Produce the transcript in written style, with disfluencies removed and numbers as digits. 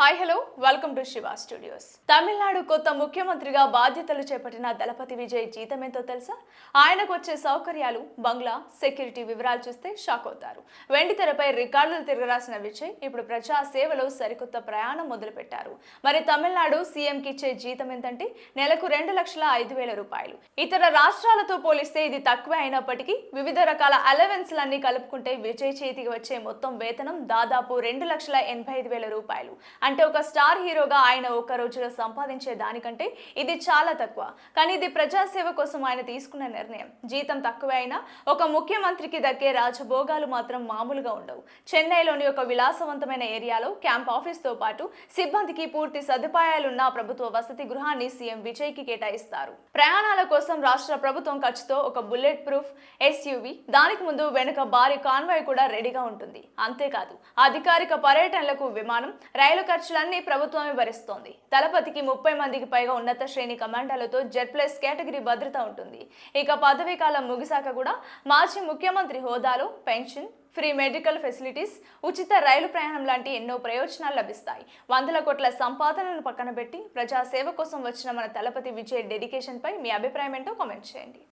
Hi hello welcome to Shiva studios. Tamil Nadu కొత్త ముఖ్యమంత్రిగా బాధ్యతలు చేపట్టిన దళపతి విజయ్ జీతం ఎంతో తెలుసా? ఆయనకు వచ్చే సౌకర్యాలు, బంగ్లా, సెక్యూరిటీ వివరాలు చూస్తే షాక్ అవుతారు. వెండి తెరపై రికార్డులు తిరగరాసిన విజయ్ ఇప్పుడు ప్రజా సేవలో సరికొత్త ప్రయాణం మొదలుపెట్టారు. మరి తమిళనాడు సీఎంకి ఇచ్చే జీతం ఎంతంటే నెలకు 2,05,000 రూపాయలు. ఇతర రాష్ట్రాలతో పోలిస్తే ఇది తక్కువే అయినప్పటికీ వివిధ రకాల అలవెన్స్లన్నీ కలుపుకుంటే విజయ్ చేతికి వచ్చే మొత్తం వేతనం దాదాపు 2,85,000 రూపాయలు. అంటే ఒక స్టార్ హీరోగా ఆయన ఒక్క రోజులో సంపాదించే దానికంటే ఇది చాలా తక్కువ. కానీ ఇది ప్రజాసేవ కోసం ఆయన తీసుకున్న నిర్ణయం. జీతం తక్కువే అయినా ఒక ముఖ్యమంత్రికి దక్కే రాజభోగాలు మాత్రం మామూలుగా ఉండవు. చెన్నైలోని ఒక విలాసవంతమైన ఏరియాలో క్యాంప్ ఆఫీస్తో పాటు సిబ్బందికి పూర్తి సదుపాయాలున్న ప్రభుత్వ వసతి గృహాన్ని సీఎం విజయ్కి కేటాయిస్తారు. ప్రయాణాల కోసం రాష్ట్ర ప్రభుత్వం ఖర్చుతో ఒక బుల్లెట్ ప్రూఫ్ ఎస్యూవీ, దానికి ముందు వెనుక భారీ కాన్వాయ్ కూడా రెడీగా ఉంటుంది. అంతేకాదు అధికారిక పర్యటనలకు విమానం, రైలు ఖర్చులన్నీ ప్రభుత్వమే భరిస్తోంది. దళపతికి 30 మందికి పైగా ఉన్నత శ్రేణి కమాండర్లతో జెడ్+ కేటగిరీ భద్రత ఉంటుంది. ఇక పదవీ కాలం ముగిసాక కూడా మాజీ ముఖ్యమంత్రి హోదాలో పెన్షన్, ఫ్రీ మెడికల్ ఫెసిలిటీస్, ఉచిత రైలు ప్రయాణం లాంటి ఎన్నో ప్రయోజనాలు లభిస్తాయి. 100 కోట్ల సంపాదనను పక్కన పెట్టి ప్రజాసేవ కోసం వచ్చిన మన దళపతి విజయ్ డెడికేషన్ పై మీ అభిప్రాయం ఏంటో కామెంట్ చేయండి.